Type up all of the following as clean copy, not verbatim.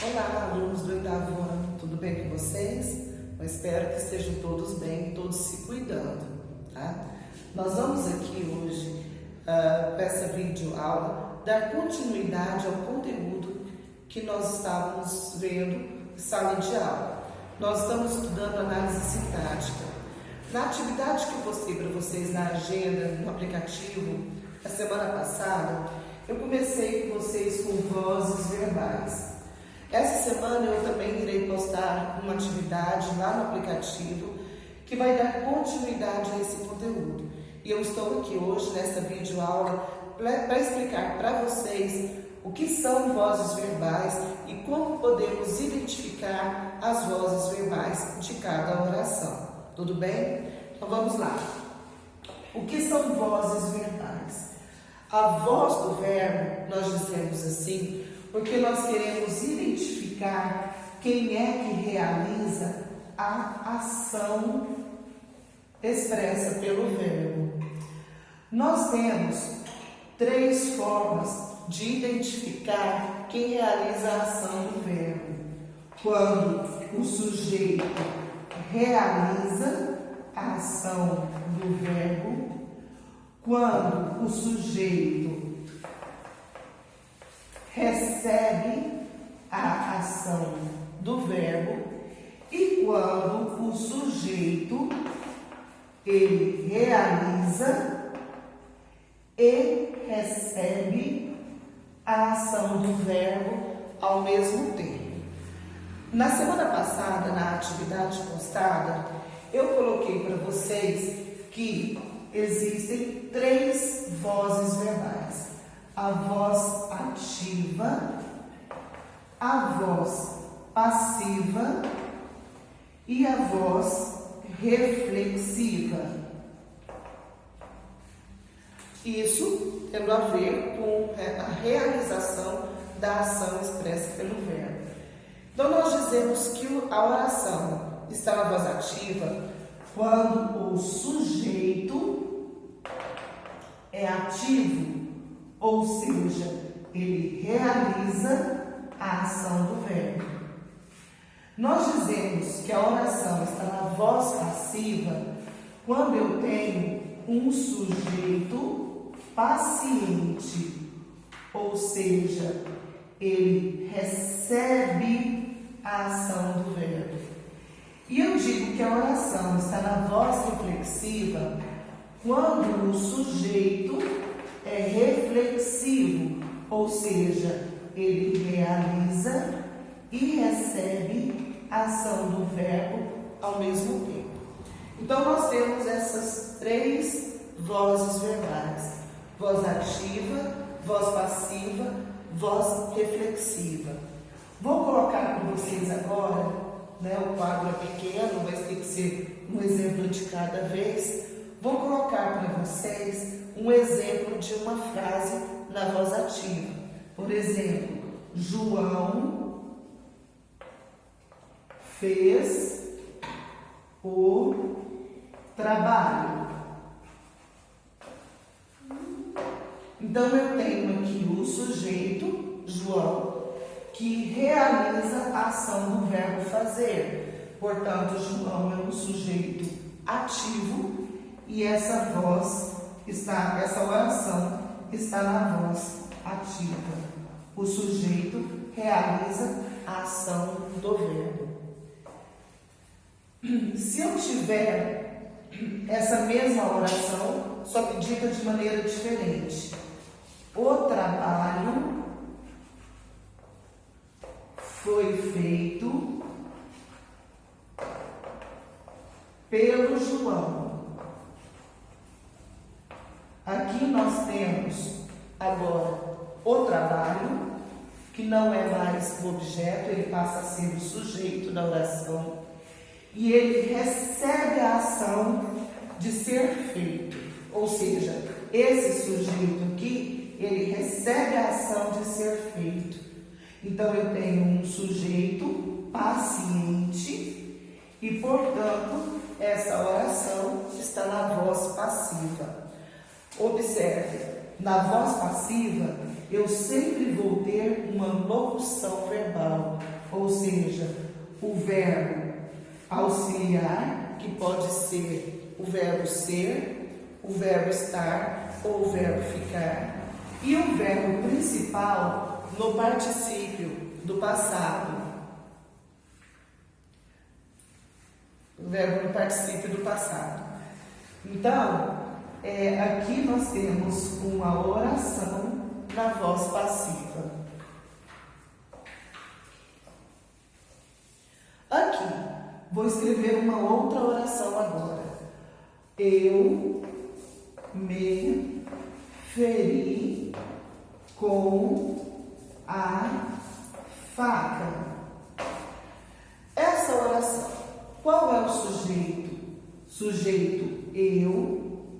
Olá, alunos do 8º ano, tudo bem com vocês? Eu espero que estejam todos bem, todos se cuidando, tá? Nós vamos aqui hoje, com essa videoaula, dar continuidade ao conteúdo que nós estávamos vendo em sala de aula. Nós estamos estudando análise sintática. Na atividade que eu postei para vocês na agenda, no aplicativo, a semana passada, eu comecei com vocês com vozes verbais. Essa semana eu também irei postar uma atividade lá no aplicativo que vai dar continuidade a esse conteúdo. E eu estou aqui hoje nessa videoaula para explicar para vocês o que são vozes verbais e como podemos identificar as vozes verbais de cada oração. Tudo bem? Então vamos lá. O que são vozes verbais? A voz do verbo, nós dizemos assim, porque nós queremos identificar quem é que realiza a ação expressa pelo verbo. Nós temos 3 formas de identificar quem realiza a ação do verbo. Quando o sujeito realiza a ação do verbo, quando o sujeito recebe a ação do verbo e quando o sujeito ele realiza e recebe a ação do verbo ao mesmo tempo. Na semana passada, na atividade postada, eu coloquei para vocês que existem 3 vozes verbais. A voz ativa, a voz passiva e a voz reflexiva. Isso tendo a ver com a realização da ação expressa pelo verbo. Então, nós dizemos que a oração está na voz ativa quando o sujeito é ativo, ou seja, ele realiza a ação do verbo. Nós dizemos que a oração está na voz passiva quando eu tenho um sujeito paciente, ou seja, ele recebe a ação do verbo. E eu digo que a oração está na voz reflexiva quando o sujeito é reflexivo, ou seja, ele realiza e recebe a ação do verbo ao mesmo tempo. Então, nós temos essas 3 vozes verbais: voz ativa, voz passiva, voz reflexiva. Vou colocar para vocês agora, o quadro é pequeno, vai ter que ser um exemplo de cada vez. Vou colocar para vocês um exemplo de uma frase na voz ativa. Por exemplo, João fez o trabalho. Então, eu tenho aqui o sujeito, João, que realiza a ação do verbo fazer. Portanto, João é um sujeito ativo e essa oração está na voz ativa. O sujeito realiza a ação do verbo. Se eu tiver essa mesma oração, só que dita de maneira diferente. O trabalho foi feito pelo João. Aqui nós temos agora o trabalho, que não é mais o objeto, ele passa a ser o sujeito da oração. E ele recebe a ação de ser feito. Ou seja, esse sujeito aqui, ele recebe a ação de ser feito. Então, eu tenho um sujeito paciente e, portanto, essa oração está na voz passiva. Observe, na voz passiva, eu sempre vou ter uma locução verbal, ou seja, o verbo auxiliar, que pode ser o verbo ser, o verbo estar ou o verbo ficar, e o verbo principal no particípio do passado. O verbo no particípio do passado. Então, aqui nós temos uma oração na voz passiva. Aqui, vou escrever uma outra oração agora. Eu me feri com a faca. Essa oração, qual é o sujeito? Sujeito eu.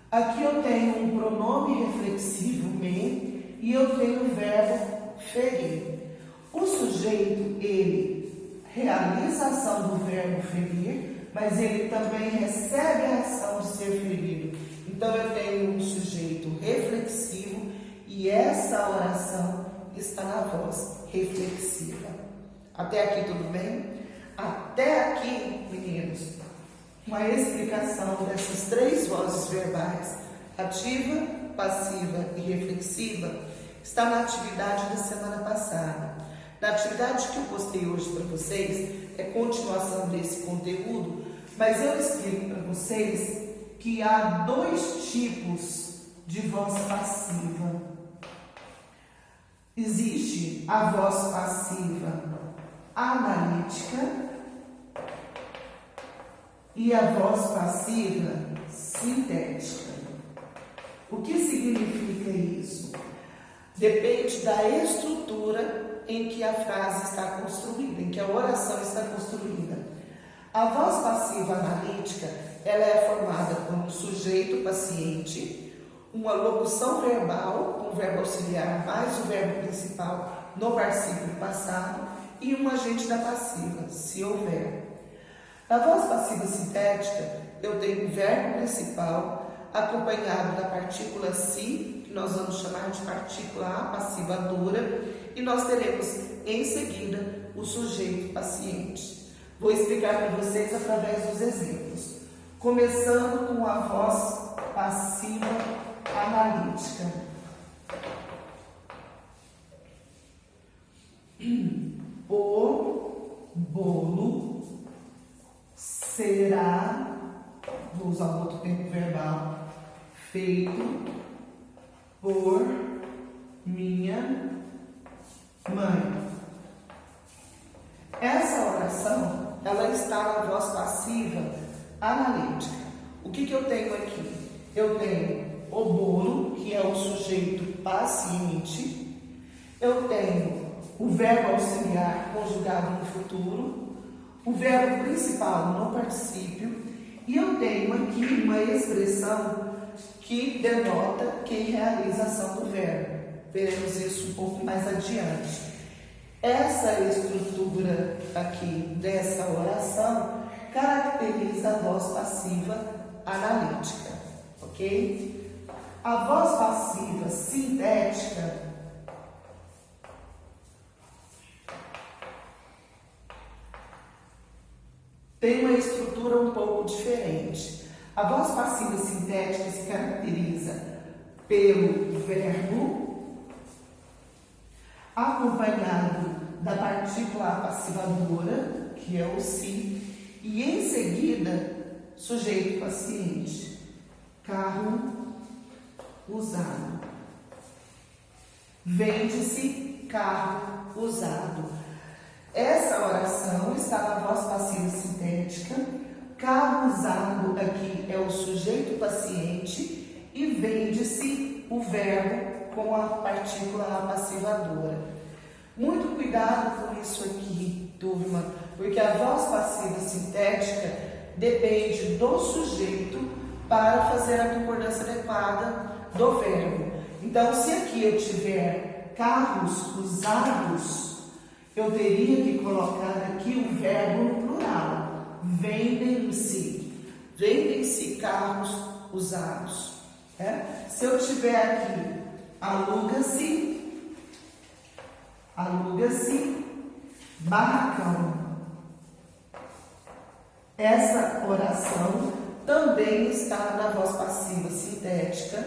Aqui eu tenho um pronome reflexivo me e eu tenho o verbo ferir. O sujeito, ele realiza a ação do verbo ferir, mas ele também recebe a ação de ser ferido. Então eu tenho um sujeito reflexivo e essa oração está na voz reflexiva. Até aqui tudo bem? Até aqui, meninos, uma explicação dessas três vozes verbais, ativa, passiva e reflexiva, está na atividade da semana passada. Na atividade que eu postei hoje para vocês, é continuação desse conteúdo, mas eu explico para vocês que há dois tipos de voz passiva. Existe a voz passiva analítica e a voz passiva sintética. O que significa isso? Depende da estrutura em que a frase está construída, em que a oração está construída. A voz passiva analítica, ela é formada por um sujeito paciente, uma locução verbal, com o verbo auxiliar mais o verbo principal no particípio passado e um agente da passiva, se houver. Na voz passiva sintética, eu tenho o verbo principal acompanhado da partícula si, que nós vamos chamar de partícula apassivadora, e nós teremos em seguida o sujeito paciente. Vou explicar para vocês através dos exemplos. Começando com a voz passiva analítica. O bolo será, vou usar um outro tempo verbal, feito por minha mãe. Essa oração, ela está na voz passiva analítica. O que eu tenho aqui? Eu tenho o bolo, que é o sujeito paciente. Eu tenho o verbo auxiliar conjugado no futuro, o verbo principal no particípio, e eu tenho aqui uma expressão que denota quem realiza a ação do verbo. Veremos isso um pouco mais adiante. Essa estrutura aqui dessa oração caracteriza a voz passiva analítica, ok? A voz passiva sintética tem uma estrutura um pouco diferente. A voz passiva sintética se caracteriza pelo verbo acompanhado da partícula apassivadora, que é o si, e em seguida, sujeito paciente. Carro usado. Vende-se carro usado. Essa oração está na voz passiva sintética. Carro usado aqui é o sujeito paciente e vende-se o verbo com a partícula apassivadora. Muito cuidado com isso aqui, turma, porque a voz passiva sintética depende do sujeito para fazer a concordância adequada do verbo. Então, se aqui eu tiver carros usados, eu teria que colocar aqui o verbo no plural. Vendem-se. Vendem-se carros usados. Se eu tiver aqui aluga-se, Aluga-se barracão. Essa oração também está na voz passiva sintética.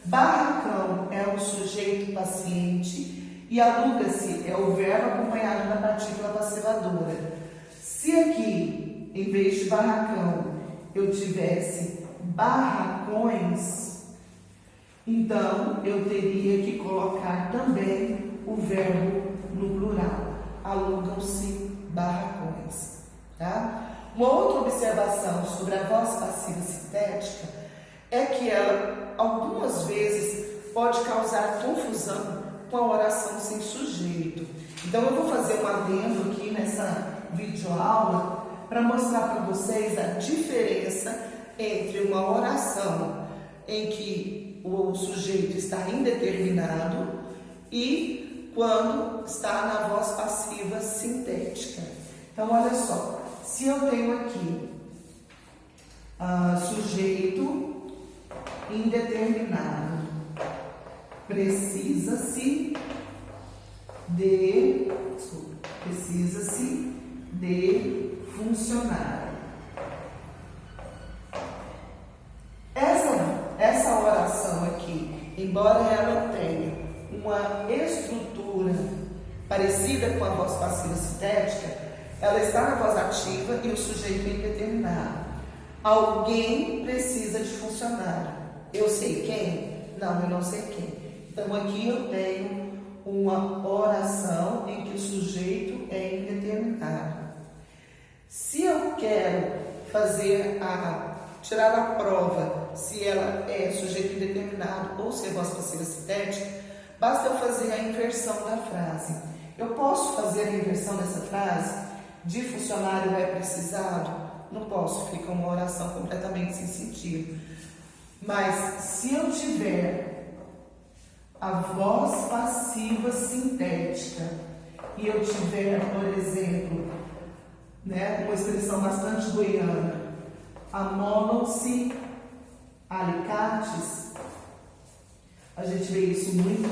Barracão é o sujeito paciente e aluga-se é o verbo acompanhado da partícula passivadora. Se aqui, em vez de barracão, eu tivesse barracões, então eu teria que colocar também o verbo no plural. Alugam-se barracões. Tá? Uma outra observação sobre a voz passiva sintética é que ela, algumas vezes, pode causar confusão com a oração sem sujeito. Então, eu vou fazer um adendo aqui nessa videoaula para mostrar para vocês a diferença entre uma oração em que o sujeito está indeterminado e quando está na voz passiva sintética. Então, olha só. Se eu tenho aqui sujeito indeterminado, precisa-se de funcionário. Essa oração aqui, embora ela tenha uma estrutura parecida com a voz passiva sintética, ela está na voz ativa e o sujeito é indeterminado. Alguém precisa de funcionário. Eu sei quem? Não, eu não sei quem. Então, aqui eu tenho uma oração em que o sujeito é indeterminado. Se eu quero tirar a prova se ela é sujeito indeterminado ou se é voz passiva sintética, basta eu fazer a inversão da frase. Eu posso fazer a inversão dessa frase? De funcionário é precisado? Não posso, fica uma oração completamente sem sentido. Mas se eu tiver a voz passiva sintética e eu tiver, por exemplo, uma expressão bastante goiana, amolam-se alicates, a gente vê isso muito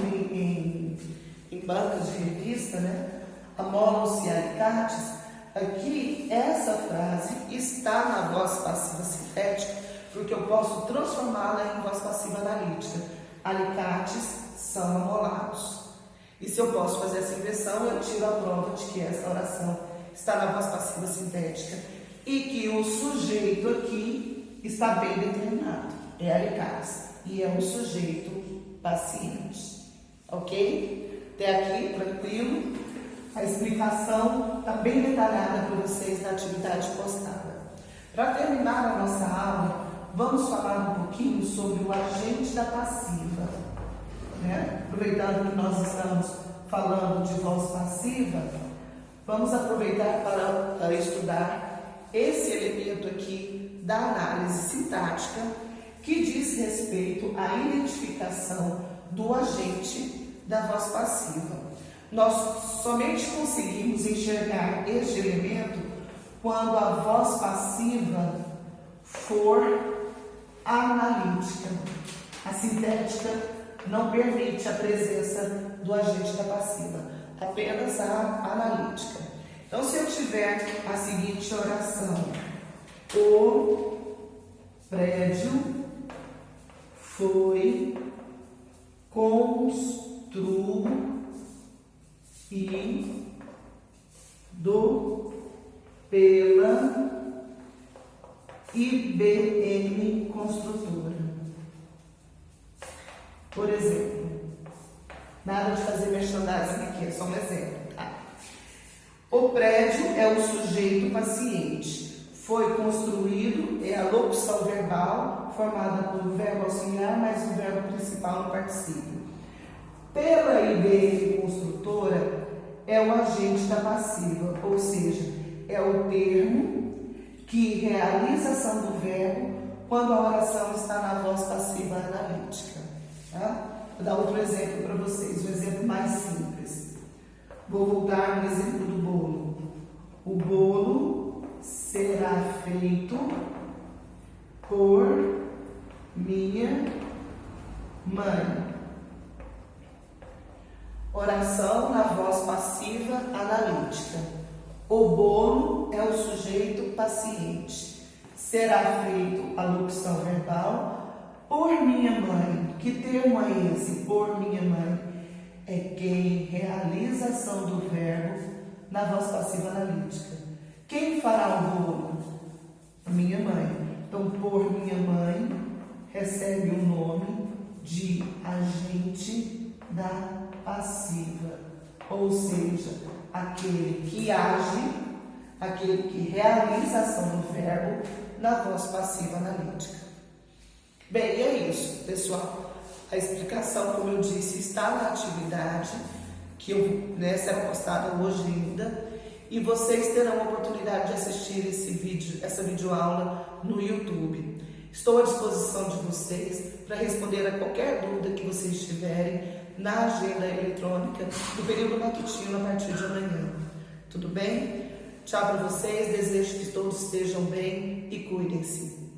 em bancas de revista, amolam-se alicates. Aqui, essa frase está na voz passiva sintética, porque eu posso transformá-la em voz passiva analítica. Alicates são amolados. E se eu posso fazer essa inversão, eu tiro a prova de que essa oração está na voz passiva sintética e que o sujeito aqui está bem determinado. É alicates e é um sujeito paciente. Ok? Até aqui, tranquilo? A explicação está bem detalhada para vocês na atividade postada. Para terminar a nossa aula, vamos falar um pouquinho sobre o agente da passiva. Aproveitando que nós estamos falando de voz passiva, vamos aproveitar para estudar esse elemento aqui da análise sintática que diz respeito à identificação do agente da voz passiva. Nós somente conseguimos enxergar este elemento quando a voz passiva for analítica. A sintética não permite a presença do agente da passiva, apenas a analítica. Então, se eu tiver a seguinte oração: o prédio foi construído pela IBM Construtora. Por exemplo, nada de fazer merchandising aqui, é só um exemplo, tá? O prédio é o sujeito paciente. Foi construído é a locução verbal formada por verbo auxiliar mais o verbo principal no particípio. Pela IBM Construtora é o agente da passiva, ou seja, é o termo que realiza a ação do verbo quando a oração está na voz passiva analítica. Tá? Vou dar outro exemplo para vocês, um exemplo mais simples. Vou voltar no exemplo do bolo. O bolo será feito por minha mãe. Oração na voz passiva analítica. O bolo é o sujeito paciente. Será feito a locução verbal por minha mãe. Que termo é esse? Por minha mãe. É quem realiza a ação do verbo na voz passiva analítica. Quem fará o bolo? Minha mãe. Então, por minha mãe, recebe o nome de agente da passiva, ou seja, aquele que age, aquele que realiza a ação do verbo na voz passiva analítica. Bem, e é isso, pessoal. A explicação, como eu disse, está na atividade que será postada hoje ainda, e vocês terão a oportunidade de assistir essa videoaula no YouTube. Estou à disposição de vocês para responder a qualquer dúvida que vocês tiverem na agenda eletrônica do período matutino a partir de amanhã. Tudo bem? Tchau para vocês, desejo que todos estejam bem e cuidem-se.